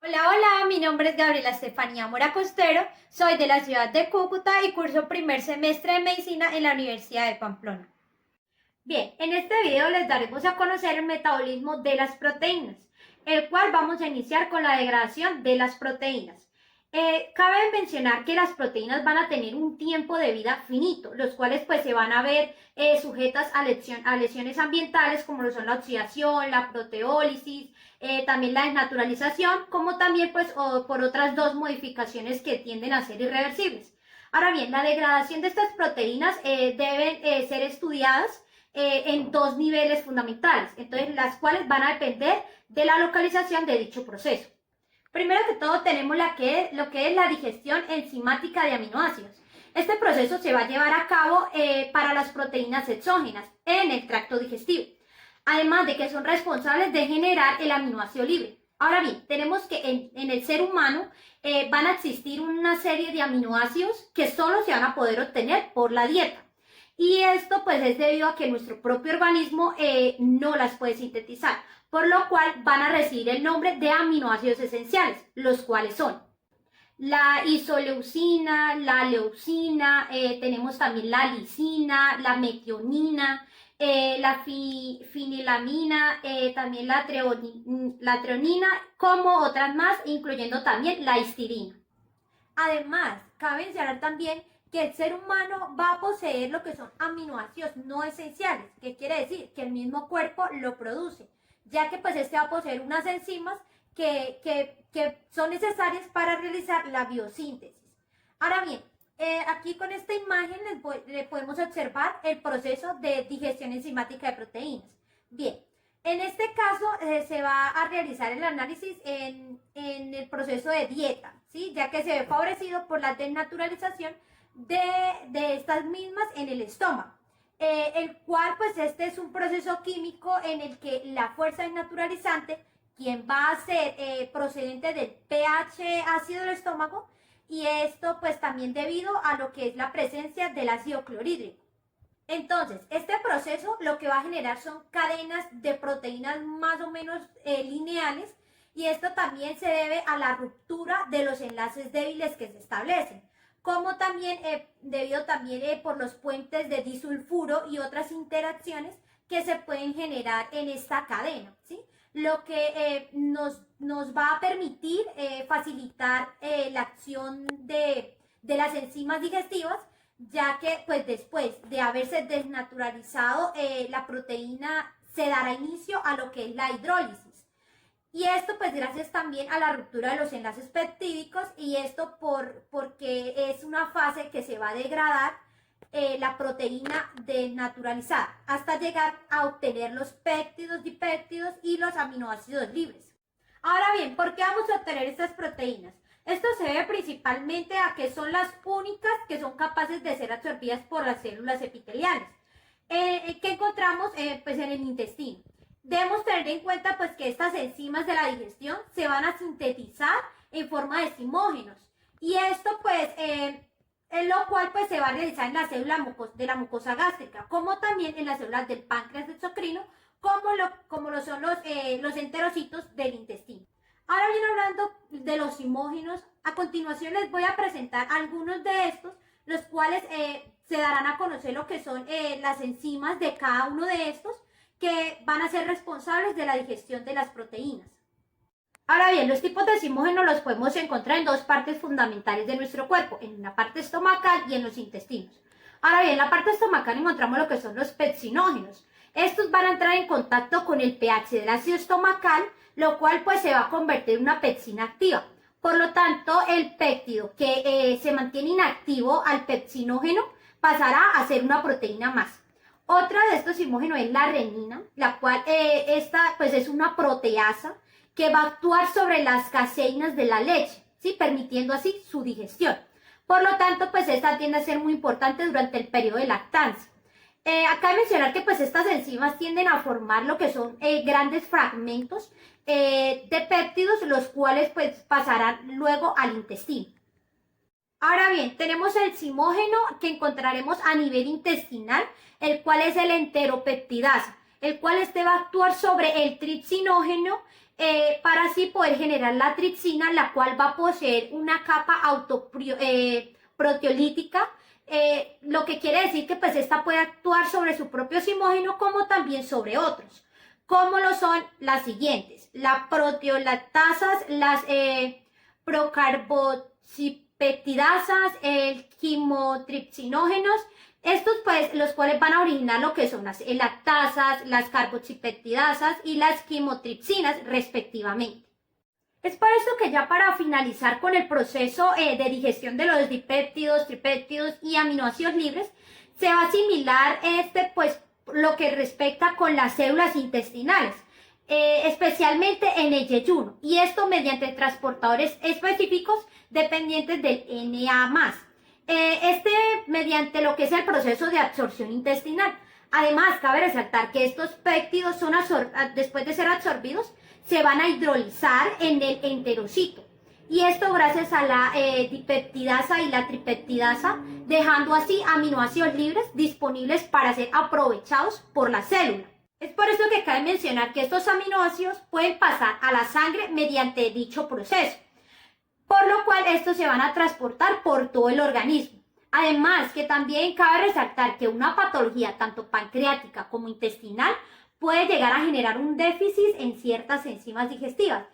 Hola, hola, mi nombre es Gabriela Estefanía Mora Costero, soy de la ciudad de Cúcuta y curso primer semestre de medicina en la Universidad de Pamplona. Bien, en este video les daremos a conocer el metabolismo de las proteínas, el cual vamos a iniciar con la degradación de las proteínas. Cabe mencionar que las proteínas van a tener un tiempo de vida finito, los cuales pues se van a ver sujetas a lesiones ambientales como lo son la oxidación, la proteólisis, también la desnaturalización, como también pues por otras dos modificaciones que tienden a ser irreversibles. Ahora bien, la degradación de estas proteínas deben ser estudiadas en dos niveles fundamentales, entonces las cuales van a depender de la localización de dicho proceso. Primero que todo tenemos lo que es la digestión enzimática de aminoácidos. Este proceso se va a llevar a cabo para las proteínas exógenas en el tracto digestivo, además de que son responsables de generar el aminoácido libre. Ahora bien, tenemos que en el ser humano van a existir una serie de aminoácidos que solo se van a poder obtener por la dieta. Y esto pues es debido a que nuestro propio organismo no las puede sintetizar, por lo cual van a recibir el nombre de aminoácidos esenciales, los cuales son la isoleucina, la leucina, tenemos también la lisina, la metionina, la finilamina, también la treonina, como otras más, incluyendo también la histidina. Además, cabe mencionar también que el ser humano va a poseer lo que son aminoácidos no esenciales, que quiere decir que el mismo cuerpo lo produce, ya que pues este va a poseer unas enzimas que son necesarias para realizar la biosíntesis. Ahora bien, aquí con esta imagen le podemos observar el proceso de digestión enzimática de proteínas. Bien, en este caso se va a realizar el análisis en el proceso de dieta, ¿sí? Ya que se ve favorecido por la desnaturalización de estas mismas en el estómago, el cual pues este es un proceso químico en el que la fuerza desnaturalizante, quien va a ser procedente del pH ácido del estómago, y esto pues también debido a lo que es la presencia del ácido clorhídrico. Entonces, este proceso lo que va a generar son cadenas de proteínas más o menos lineales, y esto también se debe a la ruptura de los enlaces débiles que se establecen, como también debido también por los puentes de disulfuro y otras interacciones que se pueden generar en esta cadena, ¿sí? Lo que nos va a permitir facilitar la acción de las enzimas digestivas, ya que pues después de haberse desnaturalizado la proteína se dará inicio a lo que es la hidrólisis. Y esto pues gracias también a la ruptura de los enlaces peptídicos, y esto porque es una fase que se va a degradar la proteína desnaturalizada hasta llegar a obtener los péptidos, dipéptidos y los aminoácidos libres. Ahora bien, ¿por qué vamos a obtener estas proteínas? Esto se debe principalmente a que son las únicas que son capaces de ser absorbidas por las células epiteliales, que encontramos pues en el intestino. Debemos tener en cuenta pues que estas enzimas de la digestión se van a sintetizar en forma de zimógenos, y esto pues en lo cual pues se va a realizar en la célula de la mucosa gástrica, como también en las células del páncreas exocrino, como lo son los enterocitos del intestino. Ahora bien, hablando de los zimógenos, a continuación les voy a presentar algunos de estos, los cuales se darán a conocer lo que son las enzimas de cada uno de estos, que van a ser responsables de la digestión de las proteínas. Ahora bien, los tipos de zimógenos los podemos encontrar en dos partes fundamentales de nuestro cuerpo, en la parte estomacal y en los intestinos. Ahora bien, en la parte estomacal encontramos lo que son los pepsinógenos. Estos van a entrar en contacto con el pH del ácido estomacal, lo cual pues se va a convertir en una pepsina activa. Por lo tanto, el péptido que se mantiene inactivo al pepsinógeno pasará a ser una proteína más. Otra de estos zimógenos es la renina, la cual esta pues es una proteasa que va a actuar sobre las caseínas de la leche, ¿sí? Permitiendo así su digestión. Por lo tanto, pues esta tiende a ser muy importante durante el periodo de lactancia. Acá hay que mencionar que pues estas enzimas tienden a formar lo que son grandes fragmentos de péptidos, los cuales pues pasarán luego al intestino. Ahora bien, tenemos el zimógeno que encontraremos a nivel intestinal, el cual es el enteropeptidasa, el cual este va a actuar sobre el tripsinógeno para así poder generar la tripsina, la cual va a poseer una capa proteolítica, lo que quiere decir que pues esta puede actuar sobre su propio simógeno como también sobre otros, como lo son las siguientes: las proteolactasas, las procarboxipeptidasas, el quimotripsinógenos. Estos pues los cuales van a originar lo que son las lactasas, las carboxipeptidasas y las quimotripsinas respectivamente. Es por eso que ya para finalizar con el proceso de digestión de los dipéptidos, tripéptidos y aminoácidos libres, se va a asimilar pues lo que respecta con las células intestinales, especialmente en el yeyuno, y esto mediante transportadores específicos dependientes del Na+. Mediante lo que es el proceso de absorción intestinal. Además, cabe resaltar que estos péptidos después de ser absorbidos, se van a hidrolizar en el enterocito. Y esto gracias a la dipeptidasa y la tripeptidasa, dejando así aminoácidos libres disponibles para ser aprovechados por la célula. Es por eso que cabe mencionar que estos aminoácidos pueden pasar a la sangre mediante dicho proceso, por lo cual estos se van a transportar por todo el organismo. Además, que también cabe resaltar que una patología tanto pancreática como intestinal puede llegar a generar un déficit en ciertas enzimas digestivas,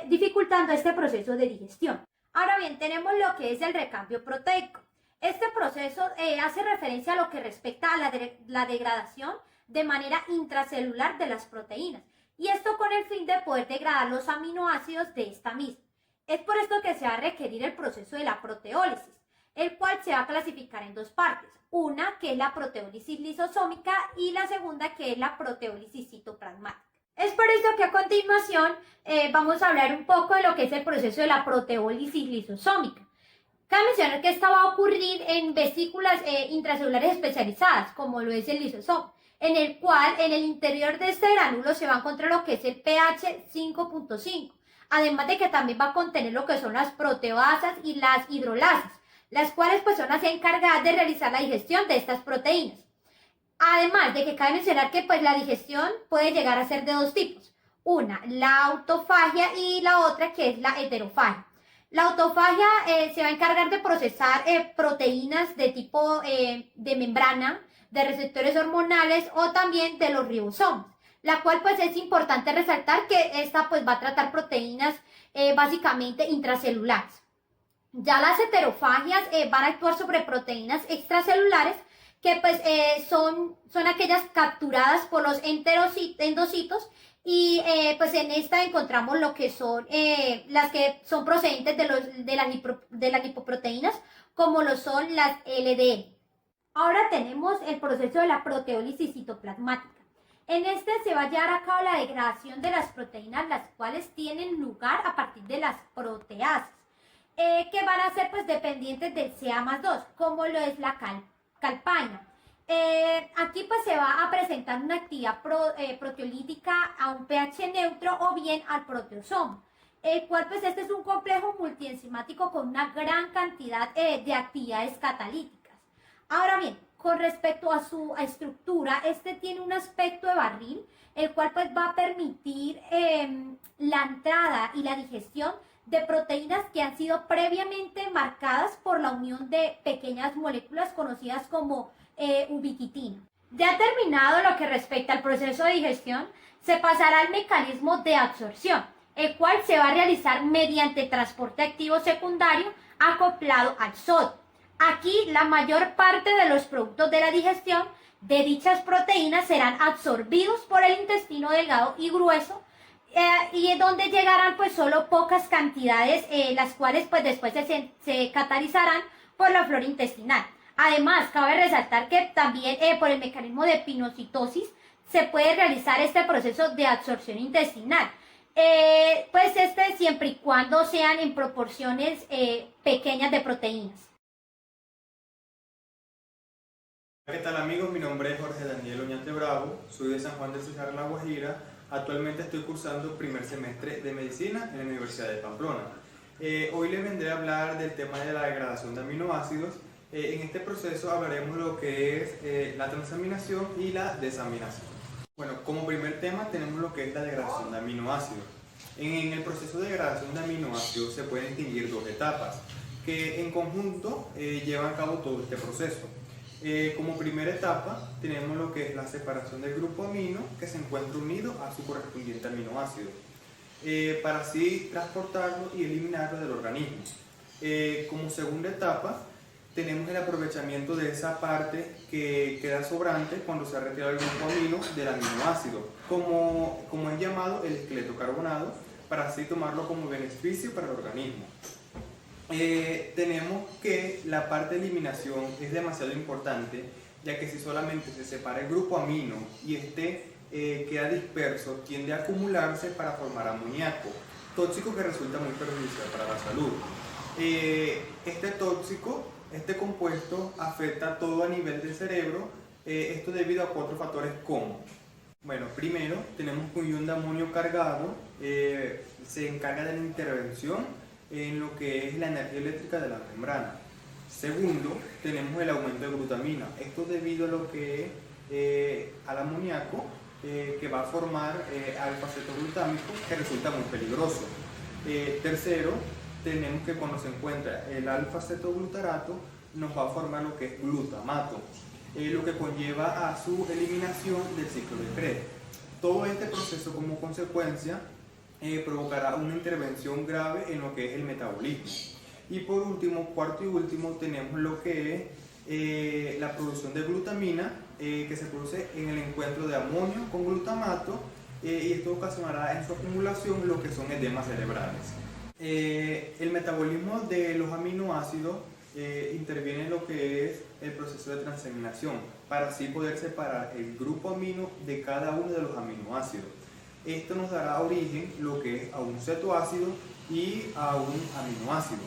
dificultando este proceso de digestión. Ahora bien, tenemos lo que es el recambio proteico. Este proceso hace referencia a lo que respecta a la degradación de manera intracelular de las proteínas, y esto con el fin de poder degradar los aminoácidos de esta misma. Es por esto que se va a requerir el proceso de la proteólisis, el cual se va a clasificar en dos partes. Una que es la proteólisis lisosómica y la segunda que es la proteólisis citoplasmática. Es por eso que a continuación vamos a hablar un poco de lo que es el proceso de la proteólisis lisosómica. Cabe mencionar que esta va a ocurrir en vesículas intracelulares especializadas, como lo es el lisosomo, en el cual en el interior de este gránulo se va a encontrar lo que es el pH 5.5. Además de que también va a contener lo que son las proteasas y las hidrolasas, las cuales pues son las encargadas de realizar la digestión de estas proteínas. Además de que cabe mencionar que pues la digestión puede llegar a ser de dos tipos. Una, la autofagia, y la otra que es la heterofagia. La autofagia se va a encargar de procesar proteínas de tipo de membrana, de receptores hormonales o también de los ribosomas, la cual pues es importante resaltar que esta pues va a tratar proteínas básicamente intracelulares. Ya las heterofagias van a actuar sobre proteínas extracelulares que pues son aquellas capturadas por los endocitos, y pues en esta encontramos lo que son las que son procedentes de las lipoproteínas, como lo son las LDL. Ahora tenemos el proceso de la proteólisis citoplasmática. En este se va a llevar a cabo la degradación de las proteínas, las cuales tienen lugar a partir de las proteasas, que van a ser pues dependientes del CA+2, como lo es la calpaina. Aquí pues se va a presentar una actividad proteolítica a un pH neutro o bien al proteosomo, el cual pues este es un complejo multienzimático con una gran cantidad de actividades catalíticas. Ahora bien, con respecto a su estructura, este tiene un aspecto de barril, el cual pues va a permitir la entrada y la digestión de proteínas que han sido previamente marcadas por la unión de pequeñas moléculas conocidas como ubiquitina. Ya terminado lo que respecta al proceso de digestión, se pasará al mecanismo de absorción, el cual se va a realizar mediante transporte activo secundario acoplado al sodio. Aquí la mayor parte de los productos de la digestión de dichas proteínas serán absorbidos por el intestino delgado y grueso, y es donde llegarán pues solo pocas cantidades, las cuales pues después se catalizarán por la flora intestinal. Además, cabe resaltar que también por el mecanismo de pinocitosis se puede realizar este proceso de absorción intestinal. Pues siempre y cuando sean en proporciones pequeñas de proteínas. ¿Qué tal amigos? Mi nombre es Jorge Daniel Oñate Bravo, soy de San Juan del Cejar, La Guajira. Actualmente estoy cursando primer semestre de Medicina en la Universidad de Pamplona. Hoy les vendré a hablar del tema de la degradación de aminoácidos. En este proceso hablaremos lo que es la transaminación y la desaminación. Bueno, como primer tema tenemos lo que es la degradación de aminoácidos. En el proceso de degradación de aminoácidos se pueden distinguir dos etapas que en conjunto llevan a cabo todo este proceso. Como primera etapa tenemos lo que es la separación del grupo amino que se encuentra unido a su correspondiente aminoácido, para así transportarlo y eliminarlo del organismo. Como segunda etapa tenemos el aprovechamiento de esa parte que queda sobrante cuando se ha retirado el grupo amino del aminoácido, como es llamado el esqueleto carbonado, para así tomarlo como beneficio para el organismo. Tenemos que la parte de eliminación es demasiado importante, ya que si solamente se separa el grupo amino y queda disperso, tiende a acumularse para formar amoníaco, tóxico que resulta muy perjudicial para la salud. Este compuesto afecta todo a nivel del cerebro, esto debido a 4 factores como: bueno, primero tenemos un ion de amonio cargado, se encarga de la intervención en lo que es la energía eléctrica de la membrana. Segundo, tenemos el aumento de glutamina, esto debido a lo que al amoníaco que va a formar alfa-cetoglutámico, que resulta muy peligroso. Tercero, tenemos que cuando se encuentra el alfa-cetoglutarato nos va a formar lo que es glutamato, lo que conlleva a su eliminación del ciclo de Krebs. Todo este proceso como consecuencia provocará una intervención grave en lo que es el metabolismo. Y por último, cuarto y último, tenemos lo que es la producción de glutamina, que se produce en el encuentro de amonio con glutamato, y esto ocasionará en su acumulación lo que son edemas cerebrales. El metabolismo de los aminoácidos interviene en lo que es el proceso de transaminación, para así poder separar el grupo amino de cada uno de los aminoácidos. Esto nos dará origen lo que es a un cetoácido y a un aminoácido.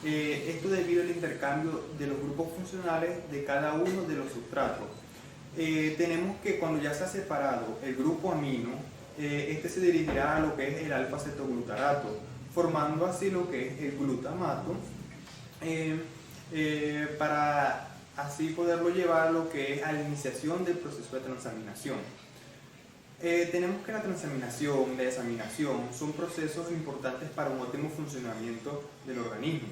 Esto debido al intercambio de los grupos funcionales de cada uno de los sustratos. Tenemos que cuando ya se ha separado el grupo amino, este se dirigirá a lo que es el alfa-cetoglutarato, formando así lo que es el glutamato, para así poderlo llevar a lo que es a la iniciación del proceso de transaminación. Tenemos que la transaminación, la desaminación son procesos importantes para un óptimo funcionamiento del organismo.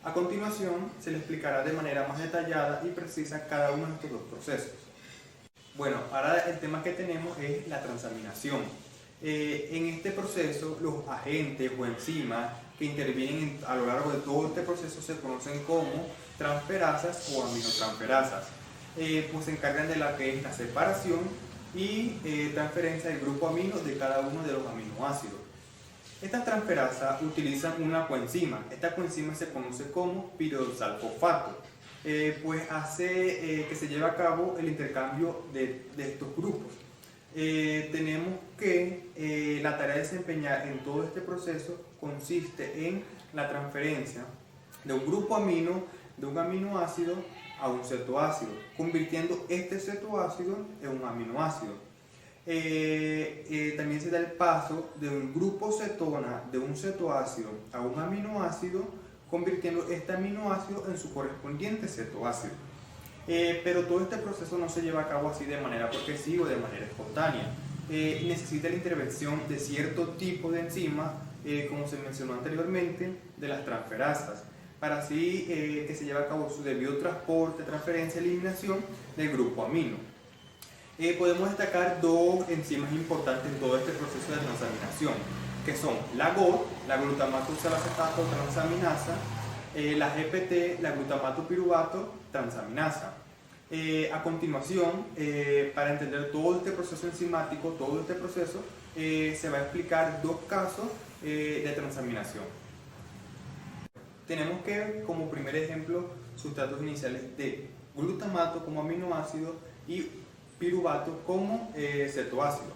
A continuación se le explicará de manera más detallada y precisa cada uno de estos dos procesos. Bueno, ahora el tema que tenemos es la transaminación. En este proceso los agentes o enzimas que intervienen a lo largo de todo este proceso se conocen como transferasas o aminotransferasas, pues se encargan de la que es la separación y transferencia del grupo amino de cada uno de los aminoácidos. Estas transferasas utilizan una coenzima. Esta coenzima se conoce como pirodosalfosfato, pues hace que se lleve a cabo el intercambio de estos grupos. Tenemos que la tarea de desempeñar en todo este proceso consiste en la transferencia de un grupo amino de un aminoácido a un cetoácido, convirtiendo este cetoácido en un aminoácido. También se da el paso de un grupo cetona de un cetoácido a un aminoácido, convirtiendo este aminoácido en su correspondiente cetoácido. Pero todo este proceso no se lleva a cabo así de manera progresiva o de manera espontánea. Necesita la intervención de cierto tipo de enzimas, como se mencionó anteriormente, de las transferasas, para así que se lleve a cabo su debido transporte, transferencia y eliminación del grupo amino. Podemos destacar dos enzimas importantes en todo este proceso de transaminación, que son la GOT, la glutamato-oxalacetato transaminasa, la GPT, la glutamato piruvato transaminasa. A continuación, para entender todo este proceso enzimático, todo este proceso, se va a explicar dos casos de transaminación. Tenemos que, como primer ejemplo, sustratos iniciales de glutamato como aminoácido y piruvato como cetoácido.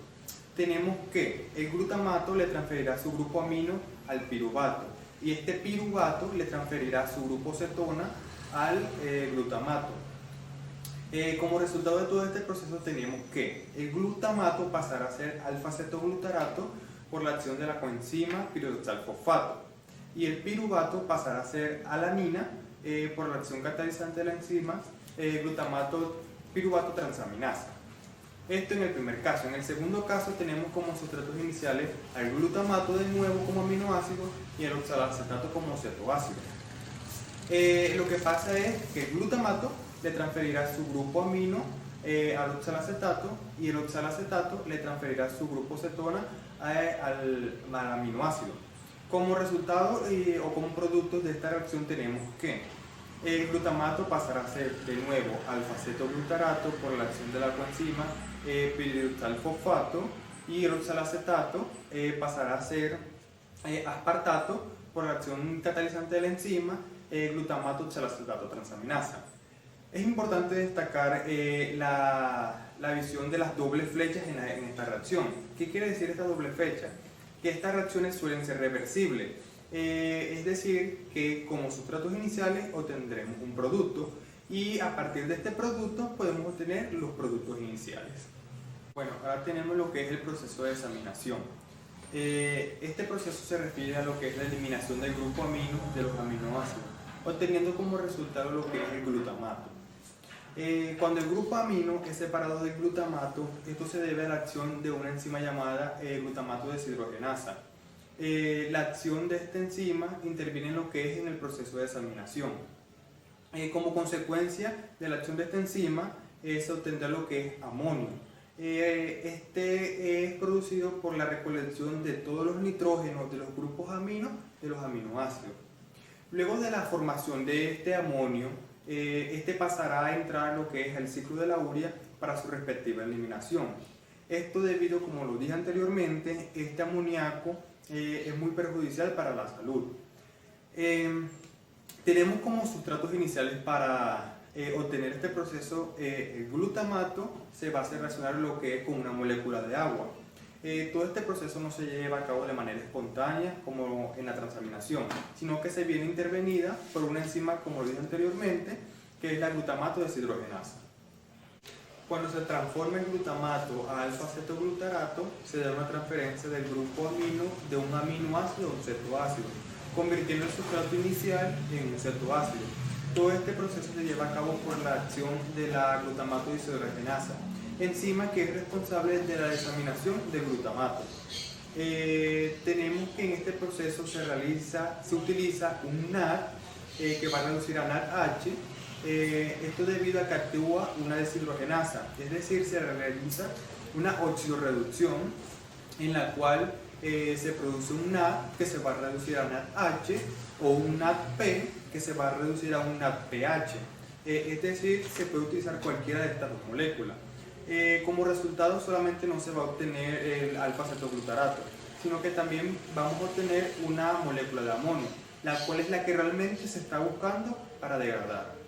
Tenemos que el glutamato le transferirá su grupo amino al piruvato y este piruvato le transferirá su grupo cetona al glutamato. Como resultado de todo este proceso tenemos que el glutamato pasará a ser alfa-cetoglutarato por la acción de la coenzima pirodosalfosfato y el piruvato pasará a ser alanina por la acción catalizante de la enzima glutamato piruvato transaminasa. Esto en el primer caso. En el segundo caso tenemos como sustratos iniciales al glutamato de nuevo como aminoácido y el oxalacetato como cetoácido. Lo que pasa es que el glutamato le transferirá su grupo amino al oxalacetato y el oxalacetato le transferirá su grupo cetona al aminoácido. Como resultado o como producto de esta reacción tenemos que el glutamato pasará a ser de nuevo alfa-cetoglutarato por la acción de la coenzima piridoxalfosfato y el oxalacetato pasará a ser aspartato por la acción catalizante de la enzima glutamato oxalacetato transaminasa. Es importante destacar la visión de las dobles flechas en esta reacción. ¿Qué quiere decir esta doble flecha? Que estas reacciones suelen ser reversibles. Es decir, que como sustratos iniciales obtendremos un producto y a partir de este producto podemos obtener los productos iniciales. Bueno, ahora tenemos lo que es el proceso de desaminación. Este proceso se refiere a lo que es la eliminación del grupo amino de los aminoácidos, obteniendo como resultado lo que es el glutamato. Cuando el grupo amino es separado del glutamato, esto se debe a la acción de una enzima llamada glutamato deshidrogenasa. La acción de esta enzima interviene en lo que es en el proceso de desaminación. Como consecuencia de la acción de esta enzima se obtendrá lo que es amonio. Este es producido por la recolección de todos los nitrógenos de los grupos aminos de los aminoácidos. Luego de la formación de este amonio, este pasará a entrar lo que es el ciclo de la urea para su respectiva eliminación. Esto debido, como lo dije anteriormente, este amoníaco es muy perjudicial para la salud. Tenemos como sustratos iniciales para obtener este proceso el glutamato se va a hacer reaccionar lo que es con una molécula de agua. Todo este proceso no se lleva a cabo de manera espontánea como en la transaminación, sino que se viene intervenida por una enzima, como lo dije anteriormente, que es la glutamato deshidrogenasa. Cuando se transforma el glutamato a alfa-cetoglutarato, se da una transferencia del grupo amino de un aminoácido a un cetoácido, convirtiendo el sustrato inicial en un cetoácido. Todo este proceso se lleva a cabo por la acción de la glutamato deshidrogenasa, enzima que es responsable de la desaminación del glutamato. Tenemos que en este proceso se utiliza un NAD que va a reducir a NADH. Esto debido a que actúa una deshidrogenasa, es decir, se realiza una oxidorreducción en la cual se produce un NAD que se va a reducir a NADH o un NADP que se va a reducir a un NADPH. Es decir, se puede utilizar cualquiera de estas dos moléculas. Como resultado solamente no se va a obtener el alfa-cetoglutarato, sino que también vamos a obtener una molécula de amonio, la cual es la que realmente se está buscando para degradar.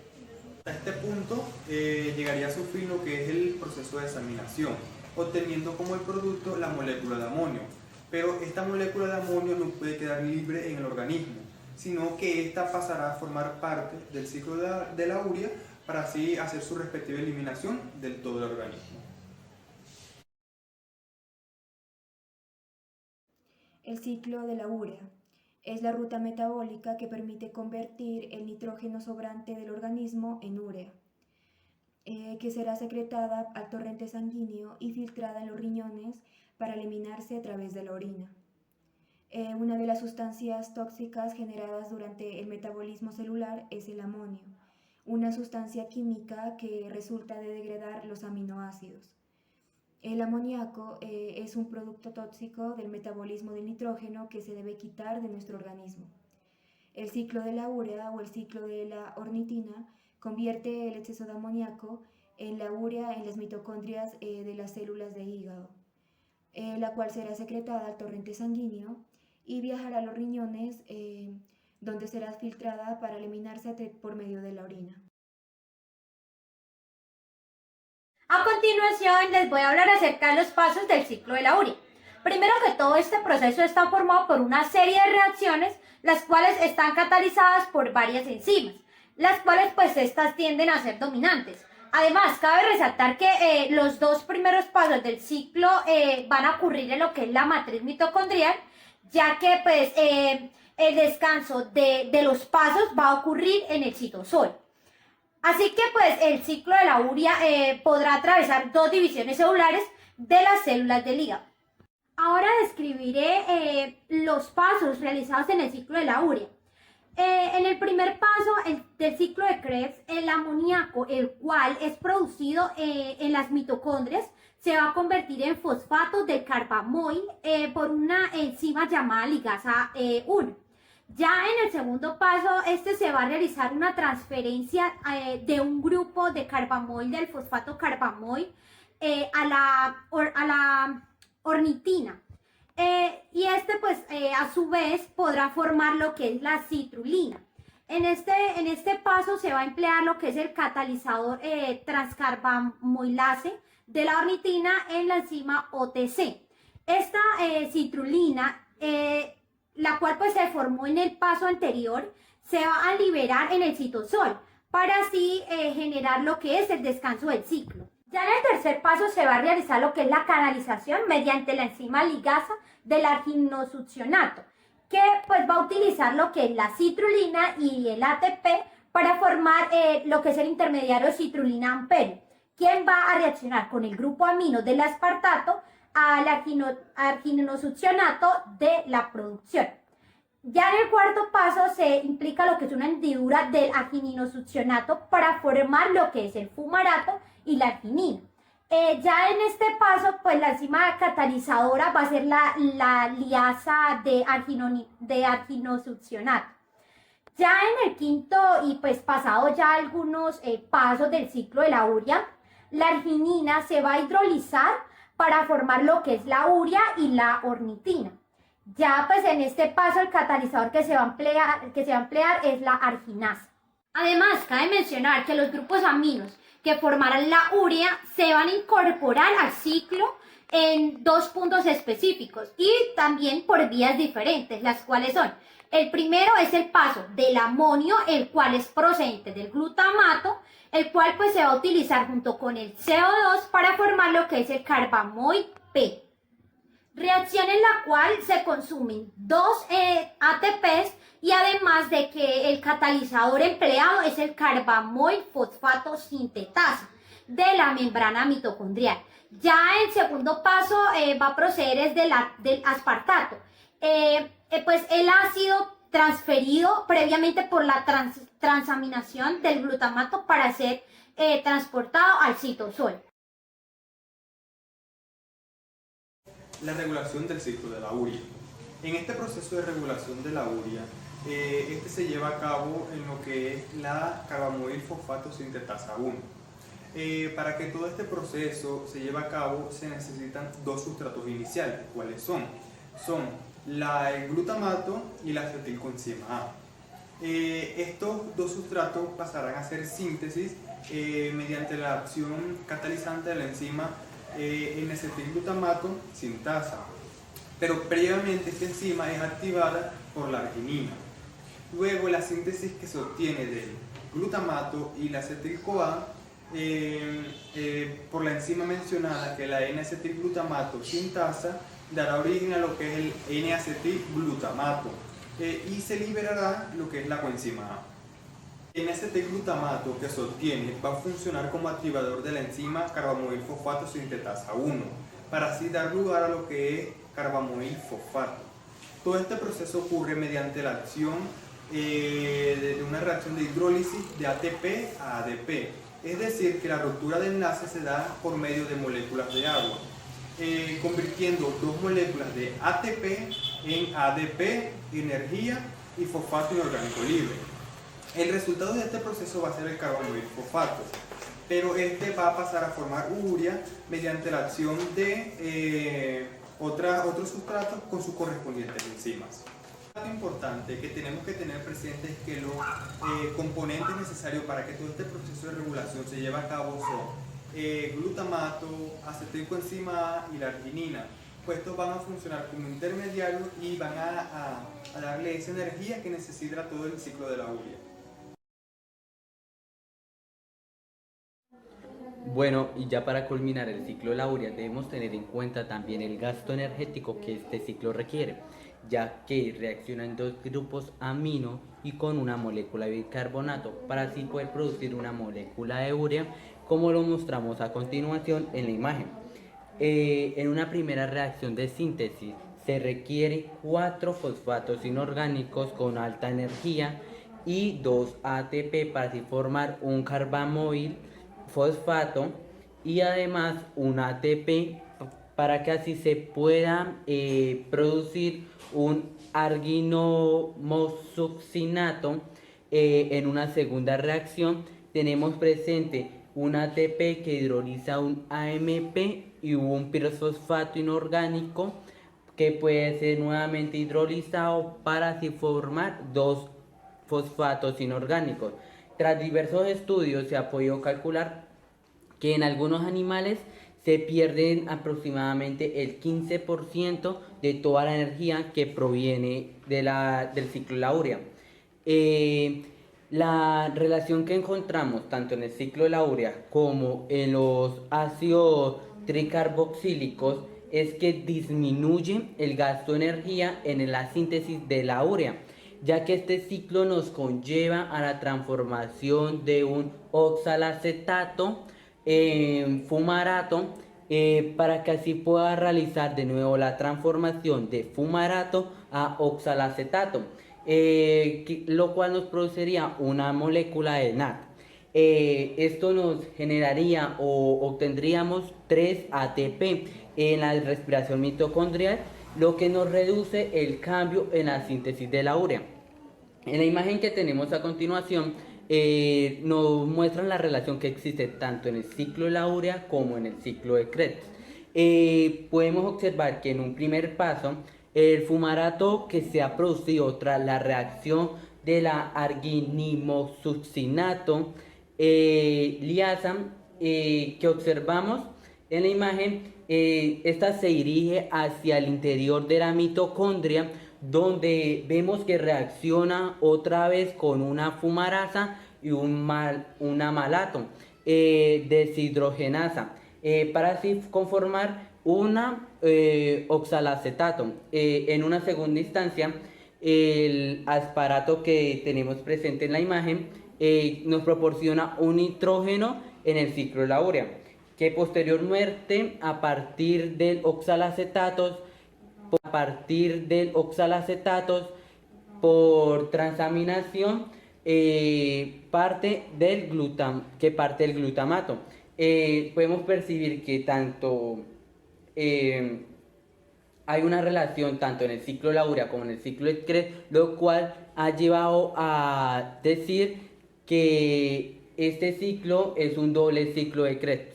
A este punto llegaría a su fin lo que es el proceso de desaminación, obteniendo como el producto la molécula de amonio. Pero esta molécula de amonio no puede quedar libre en el organismo, sino que esta pasará a formar parte del ciclo de la urea para así hacer su respectiva eliminación del todo el organismo. El ciclo de la urea es la ruta metabólica que permite convertir el nitrógeno sobrante del organismo en urea, que será secretada al torrente sanguíneo y filtrada en los riñones para eliminarse a través de la orina. Una de las sustancias tóxicas generadas durante el metabolismo celular es el amonio, una sustancia química que resulta de degradar los aminoácidos. El amoníaco es un producto tóxico del metabolismo del nitrógeno que se debe quitar de nuestro organismo. El ciclo de la urea o el ciclo de la ornitina convierte el exceso de amoníaco en la urea en las mitocondrias de las células de hígado, la cual será secretada al torrente sanguíneo y viajará a los riñones, donde será filtrada para eliminarse por medio de la orina. A continuación les voy a hablar acerca de los pasos del ciclo de la urea. Primero que todo, este proceso está formado por una serie de reacciones, las cuales están catalizadas por varias enzimas, las cuales pues estas tienden a ser dominantes. Además, cabe resaltar que los dos primeros pasos del ciclo van a ocurrir en lo que es la matriz mitocondrial, ya que pues el descanso de los pasos va a ocurrir en el citosol. Así que pues el ciclo de la urea podrá atravesar dos divisiones celulares de las células del hígado. Ahora describiré los pasos realizados en el ciclo de la urea. En el primer paso del ciclo de Krebs, el amoníaco, el cual es producido en las mitocondrias, se va a convertir en fosfato de carbamoil por una enzima llamada ligasa 1. Ya en el segundo paso, se va a realizar una transferencia de un grupo de carbamoil del fosfato carbamoil a la ornitina. Y pues a su vez podrá formar lo que es la citrulina. En este paso se va a emplear lo que es el catalizador transcarbamoilase de la ornitina en la enzima OTC. Esta citrulina, la cual pues se formó en el paso anterior, se va a liberar en el citosol para así generar lo que es el descanso del ciclo. Ya en el tercer paso se va a realizar lo que es la canalización mediante la enzima ligasa del arginosuccionato, que pues va a utilizar lo que es la citrulina y el ATP para formar lo que es el intermediario citrulina-amperio, quien va a reaccionar con el grupo amino del aspartato al arginosuccionato de la producción. Ya en el cuarto paso se implica lo que es una hendidura del argininosuccionato para formar lo que es el fumarato y la arginina. Ya en este paso, pues la enzima catalizadora va a ser la liasa de arginosuccionato. Ya en el quinto y pues pasado ya algunos pasos del ciclo de la urea, la arginina se va a hidrolizar para formar lo que es la urea y la ornitina. Ya pues en este paso el catalizador que se va a emplear es la arginasa. Además, cabe mencionar que los grupos aminos que formarán la urea se van a incorporar al ciclo en dos puntos específicos y también por vías diferentes, las cuales son: el primero es el paso del amonio, el cual es procedente del glutamato, el cual pues se va a utilizar junto con el CO2 para formar lo que es el carbamoil P. Reacción en la cual se consumen dos ATPs y además de que el catalizador empleado es el carbamoil fosfato sintetasa de la membrana mitocondrial. Ya el segundo paso va a proceder del aspartato. Pues él ha sido transferido previamente por la transaminación del glutamato para ser transportado al citosol. La regulación del ciclo de la urea. En este proceso de regulación de la urea, se lleva a cabo en lo que es la carbamoil fosfato sintetasa 1. Para que todo este proceso se lleve a cabo se necesitan dos sustratos iniciales. ¿Cuáles son? Son el glutamato y la acetilcoenzima A. Estos dos sustratos pasarán a hacer síntesis mediante la acción catalizante de la enzima N-acetilglutamato sintasa, pero previamente esta enzima es activada por la arginina. Luego la síntesis que se obtiene del glutamato y la acetil-CoA por la enzima mencionada, que es la N-acetilglutamato sintasa, dará origen a lo que es el N-acetilglutamato y se liberará lo que es la coenzima A. En N-acetilglutamato que se obtiene va a funcionar como activador de la enzima carbamoil fosfato sintetasa 1 para así dar lugar a lo que es carbamoil fosfato. Todo este proceso ocurre mediante la acción de una reacción de hidrólisis de ATP a ADP, es decir, que la ruptura de enlace se da por medio de moléculas de agua, convirtiendo dos moléculas de ATP en ADP, energía, y fosfato inorgánico libre. El resultado de este proceso va a ser el carbamoil fosfato, pero va a pasar a formar urea mediante la acción de otros sustratos con sus correspondientes enzimas. Lo importante que tenemos que tener presente es que los componentes necesarios para que todo este proceso de regulación se lleve a cabo son glutamato, acetilcoenzima A y la arginina. Pues estos van a funcionar como intermediarios y van a darle esa energía que necesita todo el ciclo de la urea. Bueno, y ya para culminar el ciclo de la urea debemos tener en cuenta también el gasto energético que este ciclo requiere, ya que reacciona en dos grupos amino y con una molécula de bicarbonato para así poder producir una molécula de urea, como lo mostramos a continuación en la imagen. En una primera reacción de síntesis se requiere 4 fosfatos inorgánicos con alta energía y 2 ATP para así formar un carbamóvil fosfato y además un ATP para que así se pueda producir un arginomosuccinato. En una segunda reacción tenemos presente un ATP que hidroliza un AMP y un pirfosfato inorgánico que puede ser nuevamente hidrolizado para así formar dos fosfatos inorgánicos. Tras diversos estudios se ha podido calcular que en algunos animales se pierden aproximadamente el 15% de toda la energía que proviene del ciclo de la urea. La relación que encontramos tanto en el ciclo de la urea como en los ácidos tricarboxílicos es que disminuye el gasto de energía en la síntesis de la urea, ya que este ciclo nos conlleva a la transformación de un oxalacetato en fumarato, para que así pueda realizar de nuevo la transformación de fumarato a oxalacetato, lo cual nos produciría una molécula de NAD. Esto nos generaría o obtendríamos 3 ATP en la respiración mitocondrial, lo que nos reduce el cambio en la síntesis de la urea. En la imagen que tenemos a continuación nos muestran la relación que existe tanto en el ciclo de la urea como en el ciclo de Krebs. Podemos observar que en un primer paso el fumarato que se ha producido tras la reacción de la arginimosuccinato liasa que observamos en la imagen, esta se dirige hacia el interior de la mitocondria, donde vemos que reacciona otra vez con una fumarasa y una malato deshidrogenasa, para así conformar una oxalacetato. En una segunda instancia, el asparato que tenemos presente en la imagen nos proporciona un nitrógeno en el ciclo de la urea, que posteriormente a partir del oxalacetatos por transaminación parte del glutamato. Podemos percibir que tanto hay una relación tanto en el ciclo de la urea como en el ciclo de Krebs, lo cual ha llevado a decir que este ciclo es un doble ciclo de Krebs.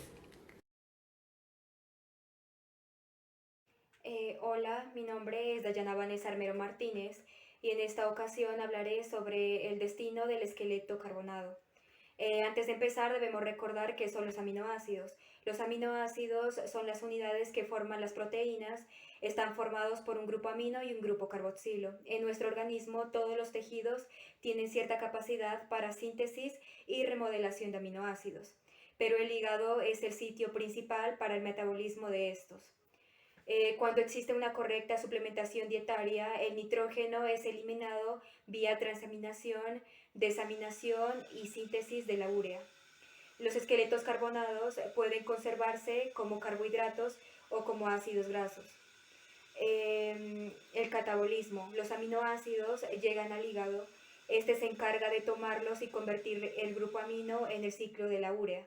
Hola, mi nombre es Dayana Vanessa Armero Martínez y en esta ocasión hablaré sobre el destino del esqueleto carbonado. Antes de empezar debemos recordar qué son los aminoácidos. Los aminoácidos son las unidades que forman las proteínas, están formados por un grupo amino y un grupo carboxilo. En nuestro organismo todos los tejidos tienen cierta capacidad para síntesis y remodelación de aminoácidos, pero el hígado es el sitio principal para el metabolismo de estos. Cuando existe una correcta suplementación dietaria, el nitrógeno es eliminado vía transaminación, desaminación y síntesis de la urea. Los esqueletos carbonados pueden conservarse como carbohidratos o como ácidos grasos. El catabolismo. Los aminoácidos llegan al hígado. Este se encarga de tomarlos y convertir el grupo amino en el ciclo de la urea,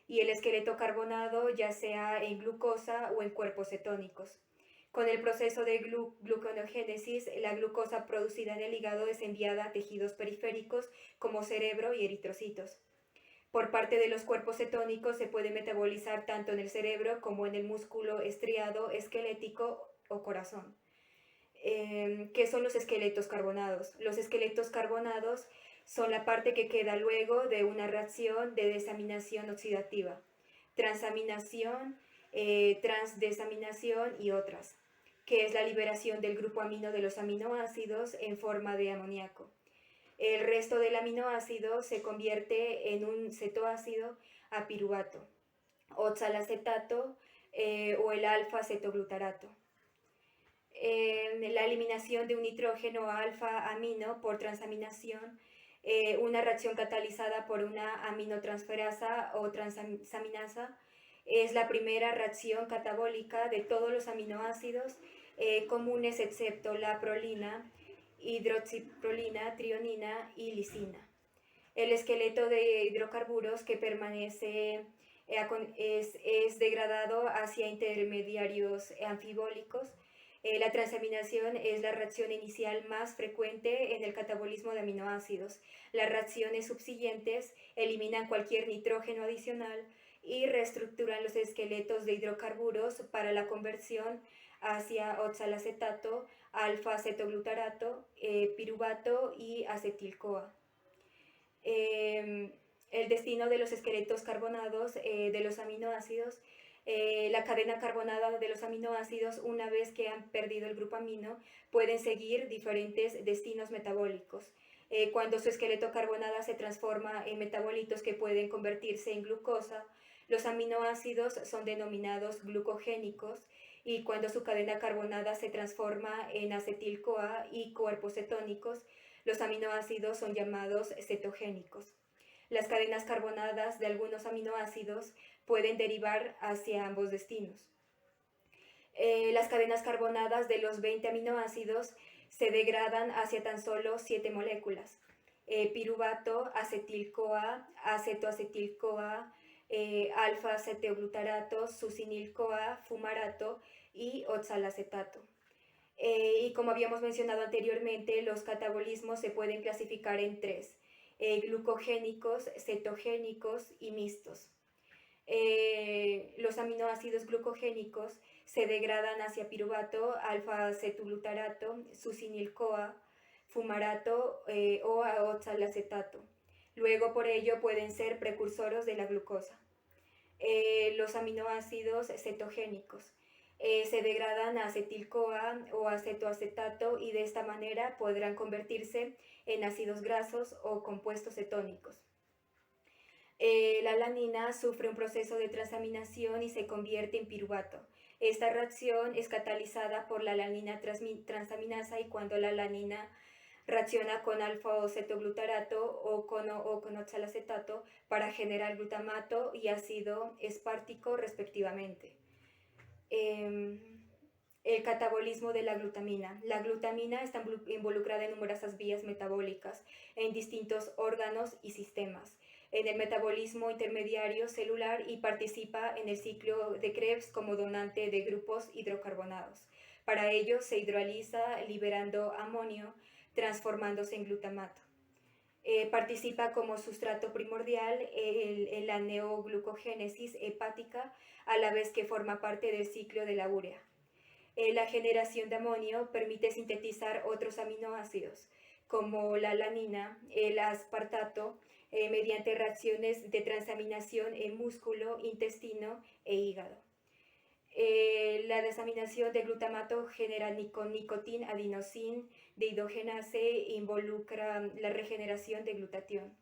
y el esqueleto carbonado ya sea en glucosa o en cuerpos cetónicos. Con el proceso de gluconeogénesis, la glucosa producida en el hígado es enviada a tejidos periféricos como cerebro y eritrocitos. Por parte de los cuerpos cetónicos se puede metabolizar tanto en el cerebro como en el músculo estriado esquelético o corazón. ¿Qué son los esqueletos carbonados? Los esqueletos carbonados son la parte que queda luego de una reacción de desaminación oxidativa, transaminación, transdesaminación y otras, que es la liberación del grupo amino de los aminoácidos en forma de amoníaco. El resto del aminoácido se convierte en un cetoácido a piruvato. oxalacetato o el alfa-cetoglutarato. La eliminación de un nitrógeno alfa-amino por transaminación, una reacción catalizada por una aminotransferasa o transaminasa, es la primera reacción catabólica de todos los aminoácidos comunes excepto la prolina, hidroxiprolina, trionina y lisina. El esqueleto de hidrocarburos que permanece es degradado hacia intermediarios anfibólicos. La transaminación es la reacción inicial más frecuente en el catabolismo de aminoácidos. Las reacciones subsiguientes eliminan cualquier nitrógeno adicional y reestructuran los esqueletos de hidrocarburos para la conversión hacia oxalacetato, alfa-cetoglutarato, piruvato y acetil-CoA. El destino de los esqueletos carbonados de los aminoácidos. La cadena carbonada de los aminoácidos, una vez que han perdido el grupo amino, pueden seguir diferentes destinos metabólicos. Cuando su esqueleto carbonada se transforma en metabolitos que pueden convertirse en glucosa, los aminoácidos son denominados glucogénicos, y cuando su cadena carbonada se transforma en acetil-CoA y cuerpos cetónicos, los aminoácidos son llamados cetogénicos. Las cadenas carbonadas de algunos aminoácidos pueden derivar hacia ambos destinos. Las cadenas carbonadas de los 20 aminoácidos se degradan hacia tan solo 7 moléculas: piruvato, acetil-CoA, acetoacetil-CoA, alfa-cetoglutarato, succinil-CoA, fumarato y oxalacetato. Y como habíamos mencionado anteriormente, los catabolismos se pueden clasificar en 3: glucogénicos, cetogénicos y mixtos. Los aminoácidos glucogénicos se degradan hacia piruvato, alfa-cetoglutarato, succinil-CoA, fumarato o oxalacetato. Luego, por ello, pueden ser precursores de la glucosa. Los aminoácidos cetogénicos se degradan a acetil-CoA o acetoacetato, y de esta manera podrán convertirse en ácidos grasos o compuestos cetónicos. La alanina sufre un proceso de transaminación y se convierte en piruvato. Esta reacción es catalizada por la alanina transaminasa, y cuando la alanina reacciona con alfa-cetoglutarato o con oxalacetato para generar glutamato y ácido espártico respectivamente. El catabolismo de la glutamina. La glutamina está involucrada en numerosas vías metabólicas en distintos órganos y sistemas, en el metabolismo intermediario celular, y participa en el ciclo de Krebs como donante de grupos hidrocarbonados. Para ello se hidroliza liberando amonio, transformándose en glutamato. Participa como sustrato primordial en la neoglucogénesis hepática, a la vez que forma parte del ciclo de la urea. La generación de amonio permite sintetizar otros aminoácidos, como la alanina, el aspartato, mediante reacciones de transaminación en músculo, intestino e hígado. La desaminación de glutamato genera nicotina adenosin dehidrogenasa e involucra la regeneración de glutatión.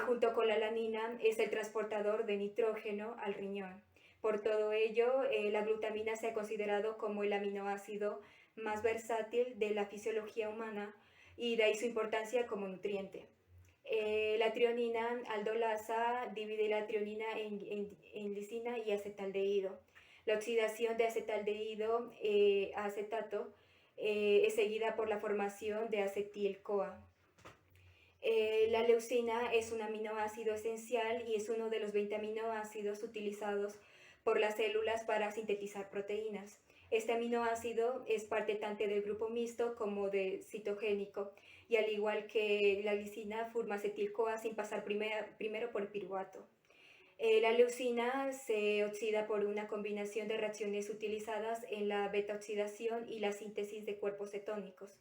Junto con la alanina es el transportador de nitrógeno al riñón. Por todo ello, la glutamina se ha considerado como el aminoácido más versátil de la fisiología humana, y de ahí su importancia como nutriente. La trionina aldolasa divide la trionina en lisina y acetaldehído. La oxidación de acetaldehído a acetato es seguida por la formación de acetil-CoA. La leucina es un aminoácido esencial y es uno de los 20 aminoácidos utilizados por las células para sintetizar proteínas. Este aminoácido es parte tanto del grupo mixto como de citogénico, y al igual que la lisina forma acetil-CoA sin pasar primero por el piruvato. La leucina se oxida por una combinación de reacciones utilizadas en la beta-oxidación y la síntesis de cuerpos cetónicos.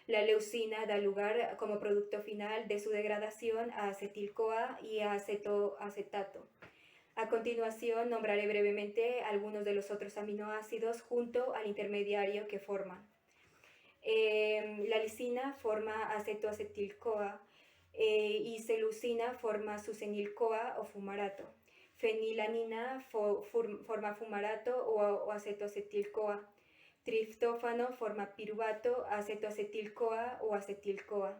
La leucina da lugar como producto final de su degradación a acetil-CoA y a acetato. A continuación nombraré brevemente algunos de los otros aminoácidos junto al intermediario que forman. La lisina forma acetoacetil-CoA y leucina forma succinil-CoA o fumarato. fenilanina forma fumarato o acetoacetil-CoA, triptófano forma piruvato, acetoacetil-CoA o acetil-CoA.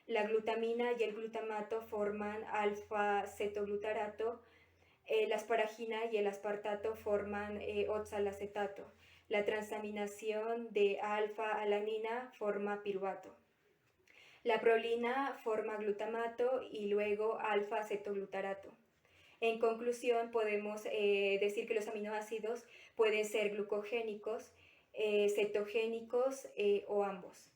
La glutamina y el glutamato forman alfa-cetoglutarato, la asparagina y el aspartato forman oxalacetato. La transaminación de alfa-alanina forma piruvato. La prolina forma glutamato y luego alfa-cetoglutarato. En conclusión, podemos decir que los aminoácidos pueden ser glucogénicos, cetogénicos o ambos.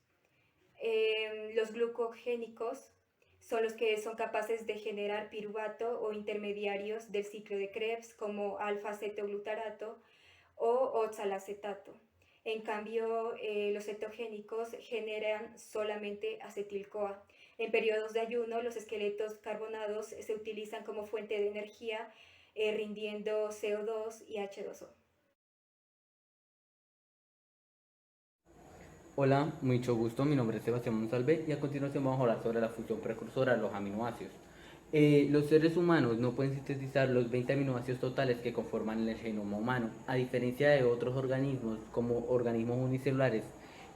Los glucogénicos son los que son capaces de generar piruvato o intermediarios del ciclo de Krebs como alfa-cetoglutarato o oxalacetato. En cambio, los cetogénicos generan solamente acetil-CoA. En periodos de ayuno, los esqueletos carbonados se utilizan como fuente de energía, rindiendo CO2 y H2O. Hola, mucho gusto, mi nombre es Sebastián Monsalve y a continuación vamos a hablar sobre la función precursora de los aminoácidos. Los seres humanos no pueden sintetizar los 20 aminoácidos totales que conforman el genoma humano, a diferencia de otros organismos como organismos unicelulares,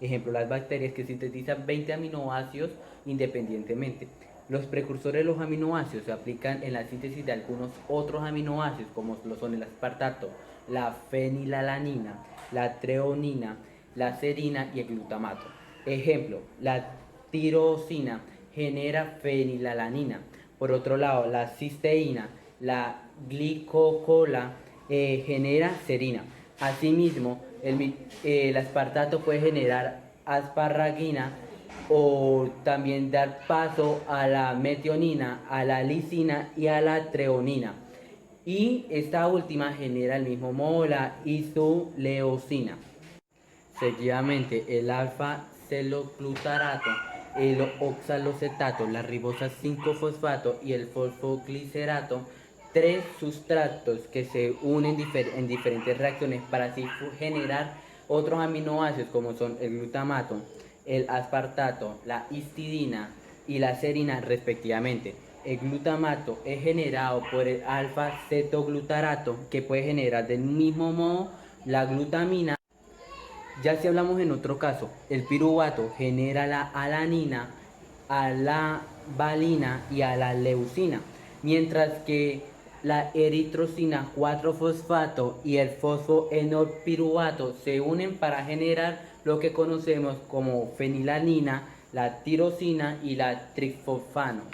ejemplo las bacterias que sintetizan 20 aminoácidos independientemente. Los precursores de los aminoácidos se aplican en la síntesis de algunos otros aminoácidos como lo son el aspartato, la fenilalanina, la treonina, la serina y el glutamato. Ejemplo, la tirosina genera fenilalanina. Por otro lado, la cisteína, la glicocola genera serina. Asimismo, el aspartato puede generar asparagina o también dar paso a la metionina, a la lisina y a la treonina. Y esta última genera el mismo modo la isoleucina. Seguidamente, el alfa-celoglutarato, el oxalocetato, la ribosa 5-fosfato y el fosfoglicerato, tres sustratos que se unen en diferentes reacciones para así generar otros aminoácidos como son el glutamato, el aspartato, la histidina y la serina respectivamente. El glutamato es generado por el alfa-cetoglutarato que puede generar del mismo modo la glutamina. Ya si hablamos en otro caso, el piruvato genera la alanina, a la valina y a la leucina, mientras que la eritrocina 4-fosfato y el fosfoenolpiruvato se unen para generar lo que conocemos como fenilanina, la tirosina y la triptófano.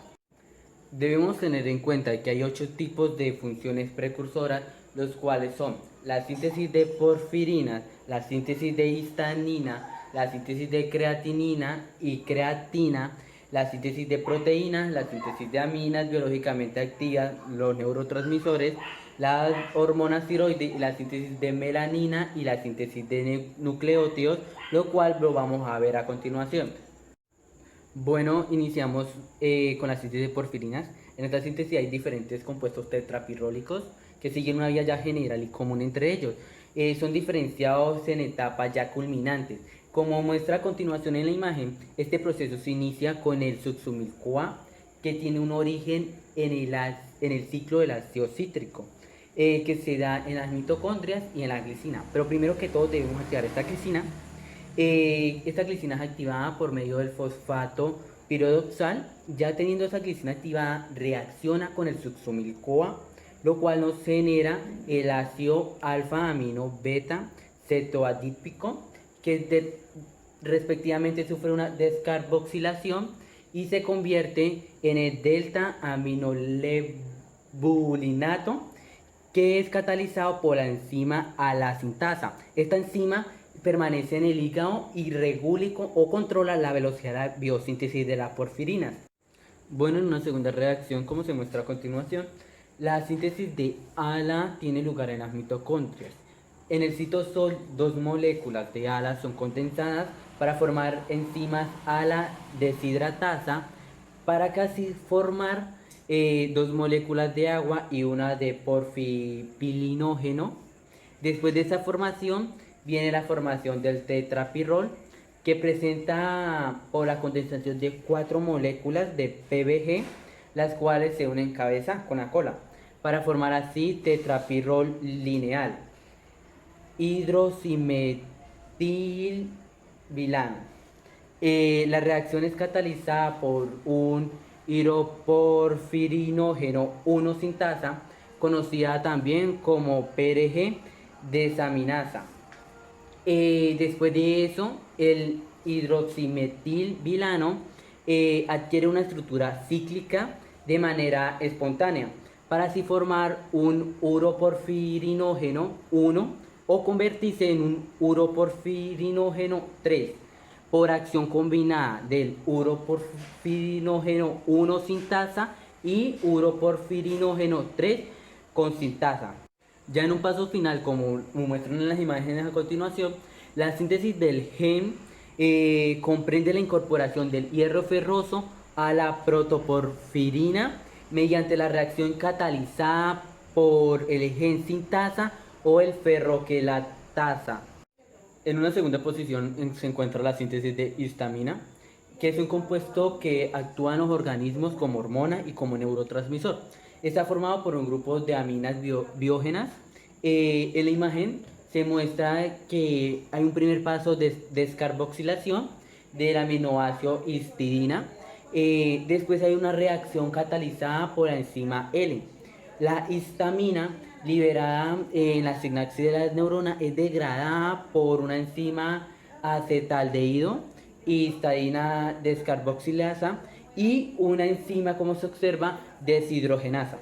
Debemos tener en cuenta que hay 8 tipos de funciones precursoras, los cuales son la síntesis de porfirinas, la síntesis de histanina, la síntesis de creatinina y creatina, la síntesis de proteínas, la síntesis de aminas biológicamente activas, los neurotransmisores, las hormonas tiroides y la síntesis de melanina y la síntesis de nucleótidos, lo cual lo vamos a ver a continuación. Bueno, iniciamos con la síntesis de porfirinas. En esta síntesis hay diferentes compuestos tetrapirrólicos que siguen una vía ya general y común entre ellos. Son diferenciados en etapas ya culminantes. Como muestra a continuación en la imagen, este proceso se inicia con el succumil-CoA, que tiene un origen en el ciclo del ácido cítrico, que se da en las mitocondrias y en la glicina. Pero primero que todo debemos activar esta glicina. Esta glicina es activada por medio del fosfato piridoxal. Ya teniendo esa glicina activada, reacciona con el succumil-CoA, lo cual nos genera el ácido alfa-amino beta cetoadípico, que respectivamente sufre una descarboxilación y se convierte en el delta-aminolevulinato, que es catalizado por la enzima alasintasa. Esta enzima permanece en el hígado y regula o controla la velocidad de biosíntesis de las porfirinas. Bueno, en una segunda reacción, como se muestra a continuación, la síntesis de ALA tiene lugar en las mitocondrias. En el citosol, 2 moléculas de ALA son condensadas para formar enzimas ALA deshidratasa, para casi formar 2 moléculas de agua y una de porfipilinógeno. Después de esa formación viene la formación del tetrapirrol, que presenta por la condensación de 4 moléculas de PBG, las cuales se unen cabeza con la cola. para formar así tetrapirrol lineal, hidroximetilbilano. La reacción es catalizada por un hidroporfirinógeno 1 sintasa, conocida también como PRG desaminasa. Después de eso, el hidroximetilbilano adquiere una estructura cíclica de manera espontánea para así formar un uroporfirinógeno 1 o convertirse en un uroporfirinógeno 3 por acción combinada del uroporfirinógeno 1 sintasa y uroporfirinógeno 3 con sintasa. Ya en un paso final, como muestran en las imágenes a continuación, la síntesis del gen comprende la incorporación del hierro ferroso a la protoporfirina mediante la reacción catalizada por el gen sintasa o el ferroquelatasa. En una segunda posición se encuentra la síntesis de histamina, que es un compuesto que actúa en los organismos como hormona y como neurotransmisor. Está formado por un grupo de aminas biógenas. En la imagen se muestra que hay un primer paso de descarboxilación del aminoácido histidina. Después hay una reacción catalizada por la enzima L. La histamina liberada en la sinapsis de las neuronas es degradada por una enzima acetaldehído, histidina descarboxilasa y una enzima, como se observa, deshidrogenasa.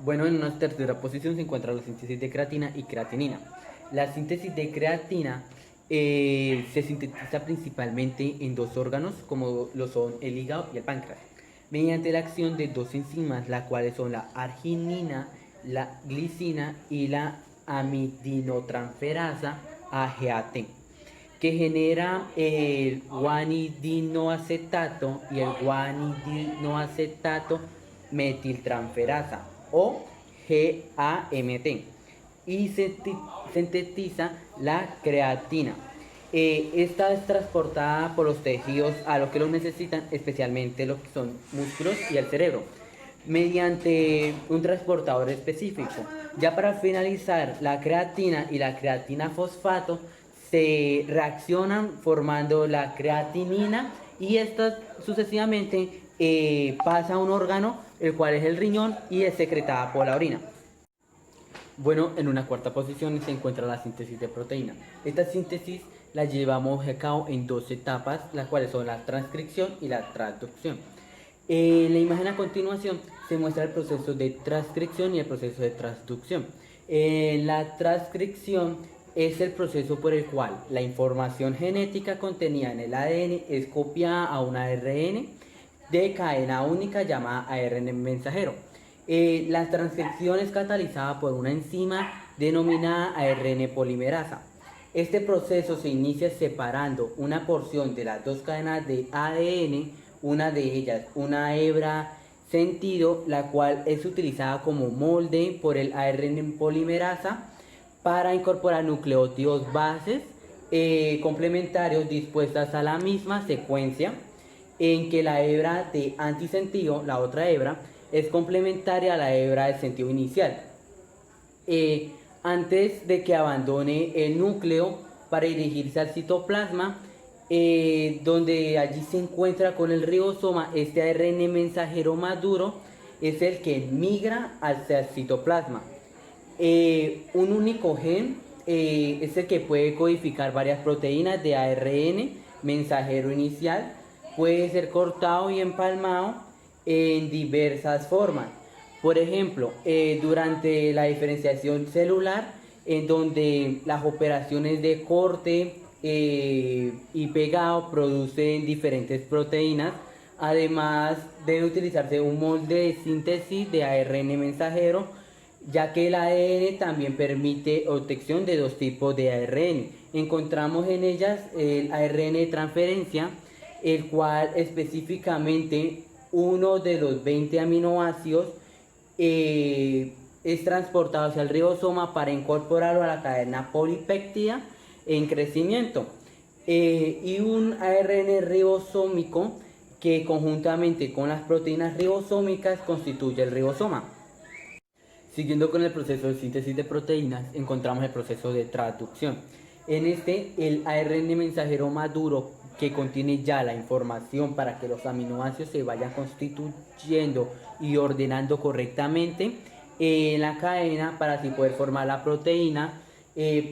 Bueno, en una tercera posición se encuentra la síntesis de creatina y creatinina. La síntesis de creatina se sintetiza principalmente en dos órganos, como lo son el hígado y el páncreas, mediante la acción de dos enzimas, las cuales son la arginina, la glicina y la amidinotransferasa AGAT, que genera el guanidinoacetato y el guanidinoacetato metiltransferasa o GAMT, y sintetiza la creatina. Esta es transportada por los tejidos a los que lo necesitan, especialmente los que son músculos y el cerebro, mediante un transportador específico. Ya para finalizar, la creatina y la creatina fosfato se reaccionan formando la creatinina, y esta sucesivamente pasa a un órgano, el cual es el riñón, y es secretada por la orina. Bueno, en una cuarta posición se encuentra la síntesis de proteína. Esta síntesis la llevamos a cabo en dos etapas, las cuales son la transcripción y la transducción. En la imagen a continuación se muestra el proceso de transcripción y el proceso de transducción. La transcripción es el proceso por el cual la información genética contenida en el ADN es copiada a un ARN de cadena única llamada ARN mensajero. La transcripción es catalizada por una enzima denominada ARN polimerasa. Este proceso se inicia separando una porción de las dos cadenas de ADN, una de ellas una hebra sentido, la cual es utilizada como molde por el ARN polimerasa para incorporar nucleótidos bases complementarios dispuestas a la misma secuencia, en que la hebra de antisentido, la otra hebra, es complementaria a la hebra de sentido inicial, antes de que abandone el núcleo para dirigirse al citoplasma, donde allí se encuentra con el ribosoma. Este ARN mensajero maduro es el que migra hacia el citoplasma. Un único gen es el que puede codificar varias proteínas de ARN mensajero inicial. Puede ser cortado y empalmado en diversas formas. Por ejemplo, durante la diferenciación celular, en donde las operaciones de corte y pegado producen diferentes proteínas. Además, debe utilizarse un molde de síntesis de ARN mensajero, ya que el ADN también permite obtención de dos tipos de ARN. Encontramos en ellas el ARN de transferencia, el cual específicamente uno de los 20 aminoácidos es transportado hacia el ribosoma para incorporarlo a la cadena polipéptida en crecimiento, y un ARN ribosómico que conjuntamente con las proteínas ribosómicas constituye el ribosoma. Siguiendo con el proceso de síntesis de proteínas, encontramos el proceso de traducción. En este, el ARN mensajero maduro que contiene ya la información para que los aminoácidos se vayan constituyendo y ordenando correctamente en la cadena para así poder formar la proteína.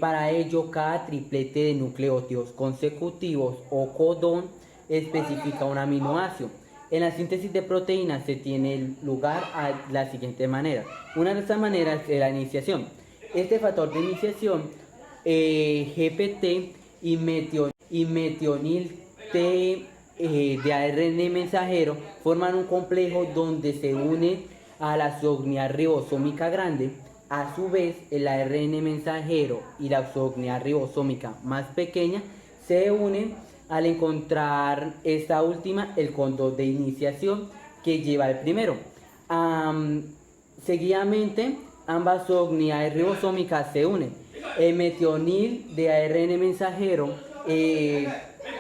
Para ello, cada triplete de nucleótidos consecutivos o codón especifica un aminoácido. En la síntesis de proteínas se tiene lugar a la siguiente manera. Una de estas maneras es la iniciación. Este factor de iniciación, GPT y metionil T de ARN mensajero, forman un complejo donde se une a la sognia ribosómica grande. A su vez, el ARN mensajero y la sognia ribosómica más pequeña se unen al encontrar esta última el codón de iniciación que lleva el primero. Seguidamente, ambas sognias ribosómicas se unen. El metionil de ARN mensajero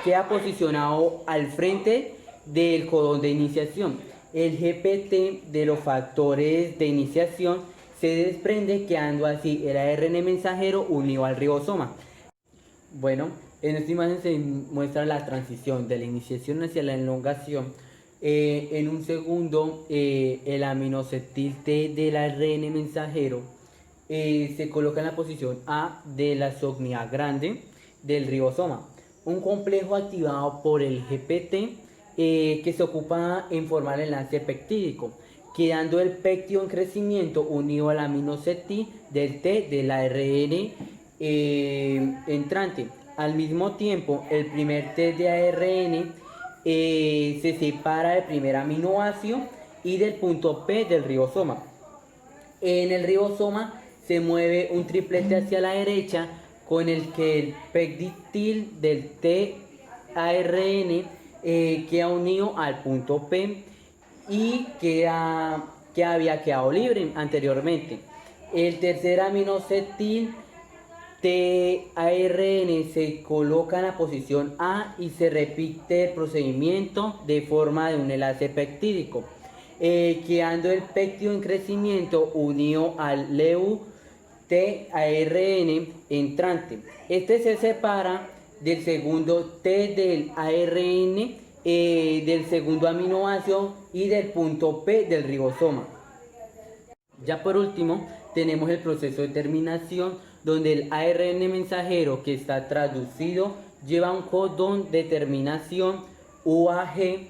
queda posicionado al frente del codón de iniciación. El GPT de los factores de iniciación se desprende, quedando así el ARN mensajero unido al ribosoma. Bueno, en esta imagen se muestra la transición de la iniciación hacia la elongación. En un segundo, el aminocetil T del ARN mensajero se coloca en la posición A de la sognia grande del ribosoma. Un complejo activado por el GPT que se ocupa en formar el enlace peptídico, quedando el péptido en crecimiento unido al aminocetil del T del ARN entrante. Al mismo tiempo, el primer T de ARN se separa del primer aminoácido y del punto P del ribosoma. En el ribosoma se mueve un triplete hacia la derecha con el que el peptidil del tARN queda unido al punto P y que había quedado libre anteriormente. El tercer aminocetil tARN se coloca en la posición A y se repite el procedimiento de forma de un enlace peptídico, quedando el péptido en crecimiento unido al LEU tARN entrante. Este se separa del segundo T del ARN, del segundo aminoácido y del punto P del ribosoma. Ya por último tenemos el proceso de terminación, donde el ARN mensajero que está traducido lleva un codón de terminación UAG.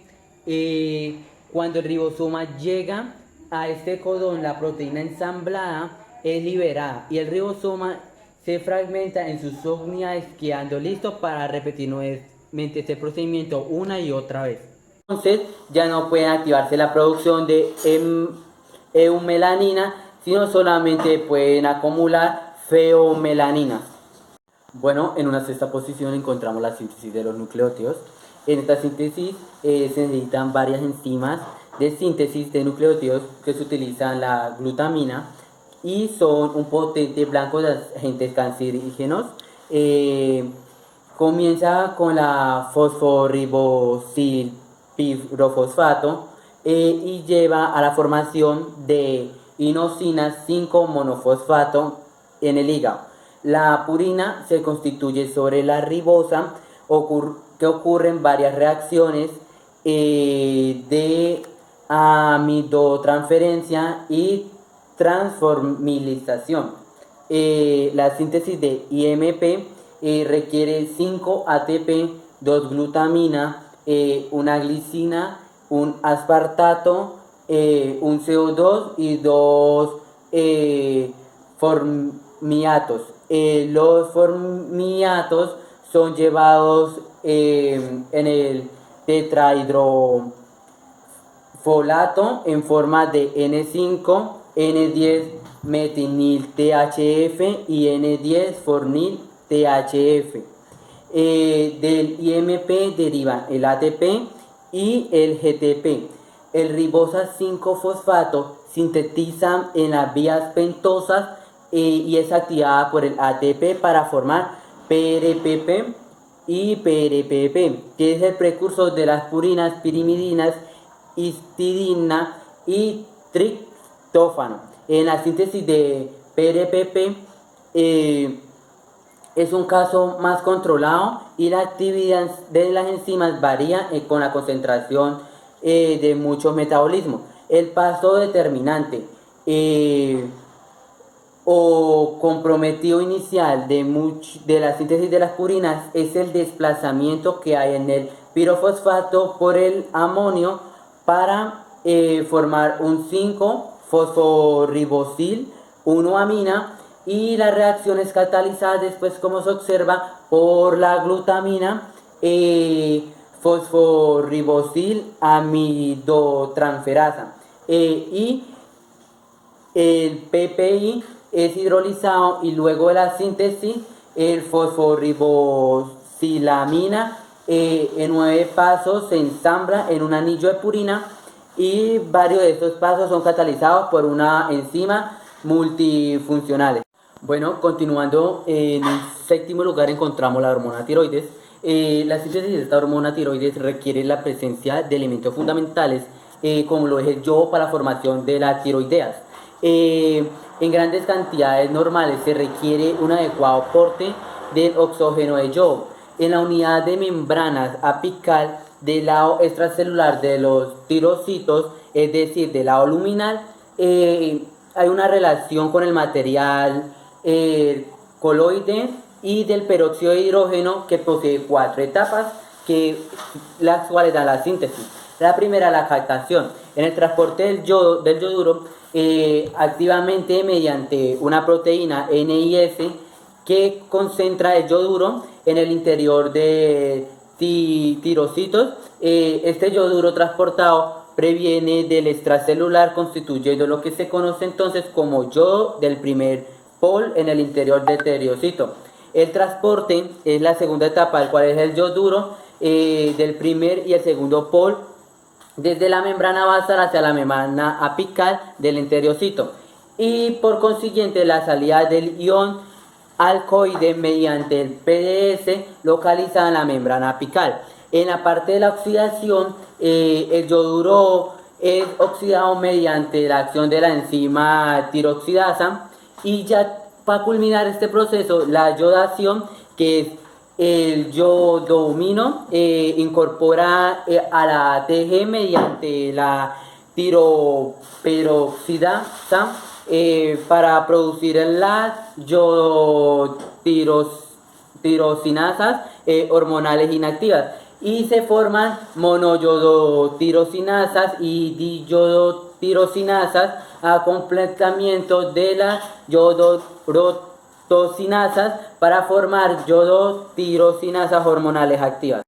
Cuando el ribosoma llega a este codón, la proteína ensamblada es liberada y el ribosoma se fragmenta en sus sognias, quedando listo para repetir nuevamente este procedimiento una y otra vez. Entonces ya no puede activarse la producción de eumelanina, sino solamente pueden acumular feomelanina. Bueno, en una sexta posición encontramos la síntesis de los nucleótidos. En esta síntesis se necesitan varias enzimas de síntesis de nucleótidos que se utilizan la glutamina y son un potente blanco de agentes cancerígenos. Comienza con la fosforibosilpirofosfato y lleva a la formación de inosina 5 monofosfato en el hígado. La purina se constituye sobre la ribosa, que ocurren varias reacciones de amidotransferencia y transformilización. La síntesis de IMP requiere 5 ATP, 2 glutamina, una glicina, un aspartato, un CO2 y 2 formiatos. Los formiatos son llevados en el tetrahidrofolato en forma de N5, N10 metinil THF y N10 fornil THF. Del IMP deriva el ATP y el GTP. El ribosa 5-fosfato sintetiza en las vías pentosas y es activada por el ATP para formar PRPP y PRPP, que es el precursor de las purinas, pirimidinas, histidina y triptófano. En la síntesis de PRPP es un caso más controlado y la actividad de las enzimas varía con la concentración de muchos metabolismos. El paso determinante o comprometido inicial de la síntesis de las purinas es el desplazamiento que hay en el pirofosfato por el amonio para formar un 5-fosforibosil 1-amina, y la reacción es catalizada después, como se observa, por la glutamina fosforibosil amidotransferasa, y el PPI es hidrolizado y luego de la síntesis el fosforibosilamina en 9 pasos se ensambla en un anillo de purina, y varios de estos pasos son catalizados por una enzima multifuncionales. Bueno, continuando, en el séptimo lugar encontramos la hormona tiroides. La síntesis de esta hormona tiroides requiere la presencia de elementos fundamentales como lo es el yodo para la formación de las tiroideas. En grandes cantidades normales se requiere un adecuado aporte del oxígeno de yodo. En la unidad de membranas apical del lado extracelular de los tirocitos, es decir, del lado luminal, hay una relación con el material coloide y del peróxido de hidrógeno, que posee 4 etapas, las cuales dan la síntesis. La primera, la captación. En el transporte del yoduro activamente mediante una proteína NIS que concentra el yoduro en el interior de tirocitos. Este yoduro transportado previene del extracelular, constituyendo lo que se conoce entonces como yodo del primer pol en el interior del tirocito. El transporte es la segunda etapa, el cual es el yoduro del primer y el segundo pol desde la membrana basal hacia la membrana apical del enteriocito, y por consiguiente la salida del ion alcoide mediante el PDS localizada en la membrana apical. En la parte de la oxidación, el yoduro es oxidado mediante la acción de la enzima tiroxidasa, y ya para culminar este proceso, la yodación, que es el yodomino, incorpora a la ATG mediante la tiroperoxidasa para producir las yodotirosinasas hormonales inactivas, y se forman monoyodotirosinasas y diyodotirosinasas a completamiento de las yodotirosinasas para formar yodotirosinasas hormonales activas.